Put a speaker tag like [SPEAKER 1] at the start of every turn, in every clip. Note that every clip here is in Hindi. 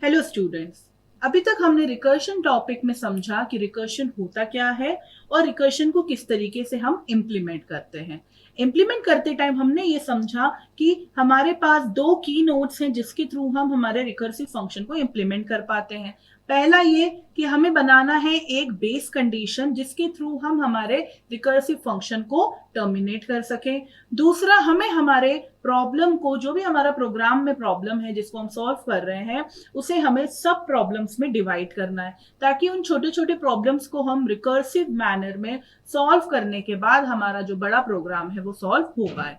[SPEAKER 1] हेलो स्टूडेंट्स, अभी तक हमने रिकर्शन टॉपिक में समझा कि रिकर्शन होता क्या है और रिकर्शन को किस तरीके से हम इम्प्लीमेंट करते हैं। इम्प्लीमेंट करते टाइम हमने ये समझा कि हमारे पास दो की नोड्स हैं जिसके थ्रू हम हमारे रिकर्सिव फंक्शन को इम्प्लीमेंट कर पाते हैं। पहला ये कि हमें बनाना है एक बेस कंडीशन जिसके थ्रू हम हमारे रिकर्सिव फंक्शन को टर्मिनेट कर सकें। दूसरा, हमें हमारे प्रॉब्लम को, जो भी हमारा प्रोग्राम में प्रॉब्लम है जिसको हम सॉल्व कर रहे हैं, उसे हमें सब प्रॉब्लम्स में डिवाइड करना है ताकि उन छोटे छोटे प्रॉब्लम्स को हम रिकर्सिव मैनर में सॉल्व करने के बाद हमारा जो बड़ा प्रोग्राम है वो सॉल्व हो पाए।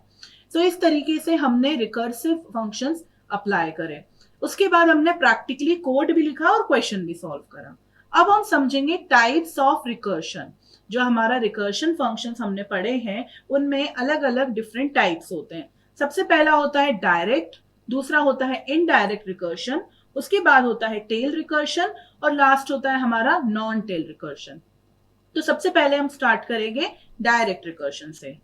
[SPEAKER 1] तो इस तरीके से हमने रिकर्सिव फंक्शंस अप्लाई करे। उसके बाद हमने प्रैक्टिकली कोड भी लिखा और क्वेश्चन भी सॉल्व करा। अब हम समझेंगे टाइप्स ऑफ रिकर्शन। जो हमारा रिकर्शन फंक्शंस हमने पढ़े हैं उनमें अलग अलग डिफरेंट टाइप्स होते हैं। सबसे पहला होता है डायरेक्ट, दूसरा होता है इनडायरेक्ट रिकर्शन, उसके बाद होता है टेल रिकर्शन और लास्ट होता है हमारा नॉन टेल रिकर्शन। तो सबसे पहले हम स्टार्ट करेंगे डायरेक्ट रिकर्शन से।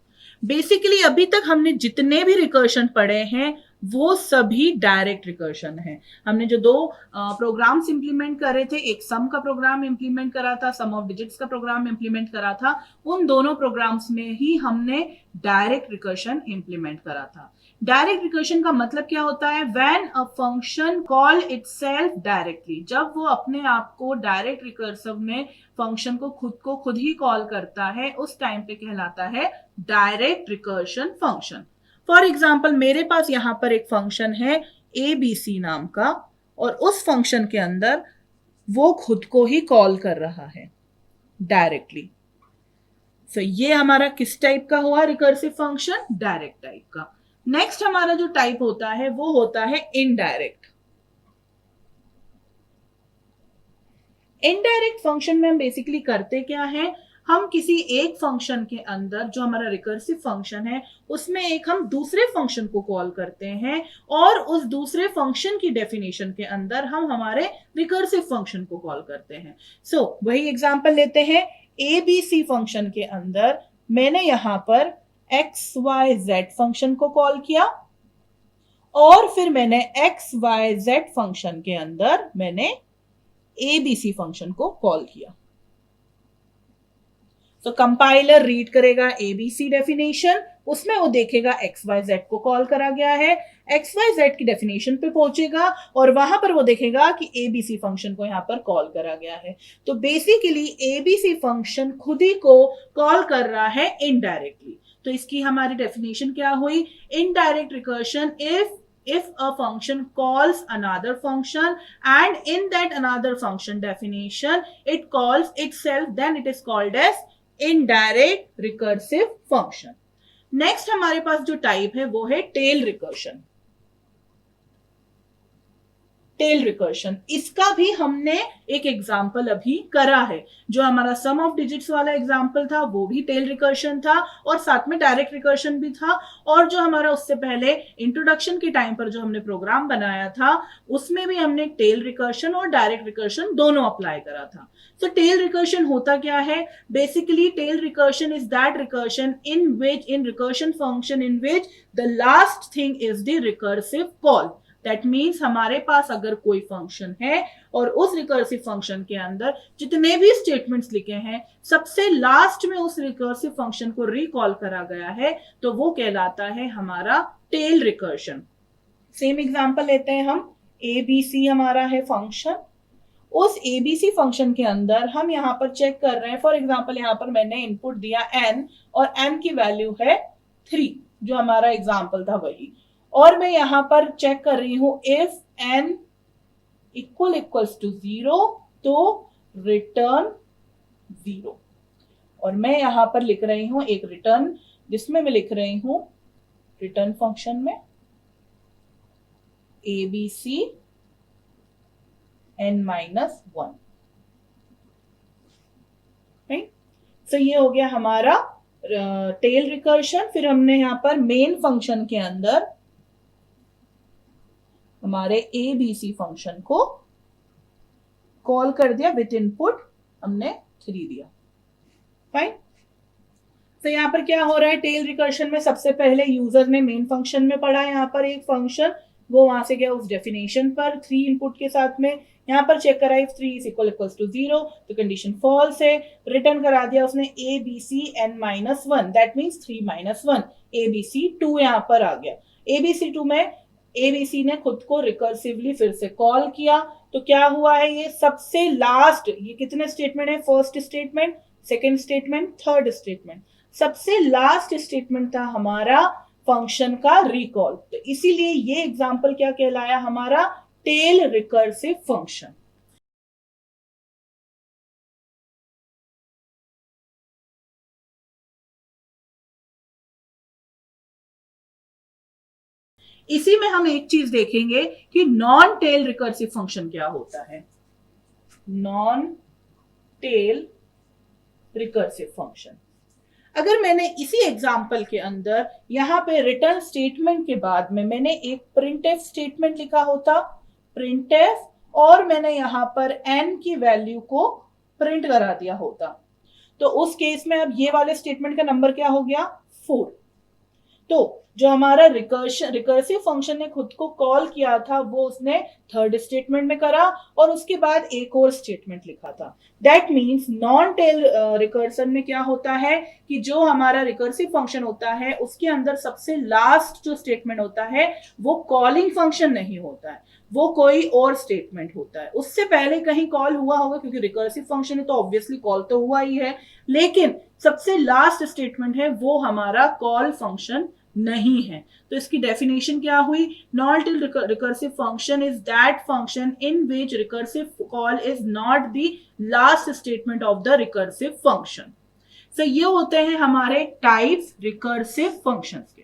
[SPEAKER 1] बेसिकली अभी तक हमने जितने भी रिकर्शन पढ़े हैं वो सभी डायरेक्ट रिकर्शन है। हमने जो दो प्रोग्राम्स इंप्लीमेंट करे थे, एक सम का प्रोग्राम इंप्लीमेंट करा था, सम ऑफ डिजिट्स का प्रोग्राम इंप्लीमेंट करा था, उन दोनों प्रोग्राम्स में ही हमने डायरेक्ट रिकर्शन इंप्लीमेंट करा था। डायरेक्ट रिकर्शन का मतलब क्या होता है? When a function call itself directly, जब वो अपने आप को डायरेक्ट रिकर्सिव में फंक्शन को खुद ही कॉल करता है, उस टाइम पे कहलाता है direct recursion function. For example, मेरे पास यहां पर एक फंक्शन है ABC नाम का और उस फंक्शन के अंदर वो खुद को ही कॉल कर रहा है डायरेक्टली। सो ये हमारा किस टाइप का हुआ रिकर्सिव फंक्शन? डायरेक्ट टाइप का। नेक्स्ट हमारा जो टाइप होता है वो होता है इनडायरेक्ट। इनडायरेक्ट फंक्शन में हम बेसिकली करते क्या है, हम किसी एक फंक्शन के अंदर, जो हमारा रिकर्सिव फंक्शन है, उसमें एक हम दूसरे फंक्शन को कॉल करते हैं और उस दूसरे फंक्शन की डेफिनेशन के अंदर हम हमारे रिकर्सिव फंक्शन को कॉल करते हैं। वही एग्जांपल लेते हैं। ABC फंक्शन के अंदर मैंने यहां पर XYZ फंक्शन को कॉल किया और फिर मैंने XYZ फंक्शन के अंदर मैंने ABC फंक्शन को कॉल किया। तो कंपाइलर रीड करेगा ABC डेफिनेशन, उसमें वो देखेगा XYZ को कॉल करा गया है, XYZ की डेफिनेशन पे पहुंचेगा और वहां पर वो देखेगा कि ABC फंक्शन को यहां पर कॉल करा गया है। तो बेसिकली ABC फंक्शन खुद ही को कॉल कर रहा है इनडायरेक्टली। तो इसकी हमारी डेफिनेशन क्या हुई? Indirect recursion if a function calls another function and in that another function definition it calls itself, then it is called as indirect recursive function. Next हमारे पास जो टाइप है वो है टेल रिकर्शन। टेल रिकर्शन, इसका भी हमने एक एग्जाम्पल अभी करा है। जो हमारा सम ऑफ डिजिट्स वाला एग्जाम्पल था वो भी टेल रिकर्शन था और साथ में डायरेक्ट रिकर्शन भी था। और जो हमारा उससे पहले इंट्रोडक्शन के टाइम पर जो हमने प्रोग्राम बनाया था उसमें भी हमने टेल रिकर्शन और डायरेक्ट रिकर्शन दोनों अप्लाई करा था। तो टेल रिकर्शन होता क्या है? Basically tail recursion is that recursion in recursion function in which the last thing is the recursive call. That means हमारे पास अगर कोई फंक्शन है और उस रिकर्सिव फंक्शन के अंदर जितने भी स्टेटमेंट्स लिखे हैं, सबसे लास्ट में उस रिकर्सिव फंक्शन को रिकॉल करा गया है, तो वो कहलाता है हमारा टेल रिकर्शन। सेम एग्जांपल लेते हैं हम। ABC हमारा है फंक्शन, उस ABC फंक्शन के अंदर हम यहां पर चेक कर रहे हैं। फॉर एग्जांपल यहां पर मैंने इनपुट दिया n और n की वैल्यू है 3, जो हमारा एग्जांपल था वही। और मैं यहां पर चेक कर रही हूं इफ n इक्वल्स टू 0 तो रिटर्न 0। और मैं यहां पर लिख रही हूं एक रिटर्न, जिसमें मैं लिख रही हूं रिटर्न फंक्शन में ABC n-1। तो ये हो गया हमारा टेल रिकर्शन। फिर हमने यहां पर मेन फंक्शन के अंदर हमारे ABC फंक्शन को कॉल कर दिया विथ इनपुट हमने 3 दिया। फाइन। तो यहां पर क्या हो रहा है टेल रिकर्शन में? सबसे पहले यूजर ने मेन फंक्शन में पढ़ा यहां पर एक फंक्शन वो वहां से गया उस डेफिनेशन पर 3 इनपुट के साथ में, यहाँ पर चेक करा इफ 3 इज इक्वल्स टू 0 तो कंडीशन फॉल्स है, रिटर्न करा दिया उसने A B C n minus 1, that means 3 minus 1, A B C 2 यहाँ पर आ गया। ए बी सी 2 में एबीसी ने खुद को रिकर्सिवली फिर से कॉल किया, तो क्या हुआ है, ये सबसे लास्ट, ये कितने स्टेटमेंट है, first statement, second statement, third statement, सबसे लास्ट स्टेटमेंट था हमारा फंक्शन का रिकॉल, तो इसीलिए ये एग्जांपल क्या कहलाया हमारा, टेल रिकर्सिव फंक्शन। इसी में हम एक चीज देखेंगे कि नॉन टेल रिकर्सिव फंक्शन क्या होता है। नॉन टेल रिकर्सिव फंक्शन, अगर मैंने इसी एग्जांपल के अंदर यहां पे रिटर्न स्टेटमेंट के बाद में मैंने एक प्रिंटफ स्टेटमेंट लिखा होता, प्रिंटफ, और मैंने यहां पर n की वैल्यू को प्रिंट करा दिया होता, तो उस केस में अब ये वाले स्टेटमेंट का नंबर क्या हो गया, 4। तो जो हमारा रिकर्सिव फंक्शन ने खुद को कॉल किया था वो उसने थर्ड स्टेटमेंट में करा और उसके बाद एक और स्टेटमेंट लिखा था। That means non tail recursion में क्या होता है कि जो हमारा रिकर्सिव फंक्शन होता है उसके अंदर सबसे लास्ट जो स्टेटमेंट होता है वो कॉलिंग फंक्शन नहीं होता है, वो कोई और स्टेटमेंट होता है। उससे पहले कहीं कॉल हुआ होगा क्योंकि रिकर्सिव फंक्शन है तो ऑब्वियसली कॉल तो हुआ ही है, लेकिन सबसे लास्ट स्टेटमेंट है वो हमारा कॉल फंक्शन नहीं है। तो इसकी डेफिनेशन क्या हुई, non tail recursive function is that function in which recursive call is not the last statement of the recursive function. So ये होते हैं हमारे टाइप्स रिकर्सिव फंक्शंस के।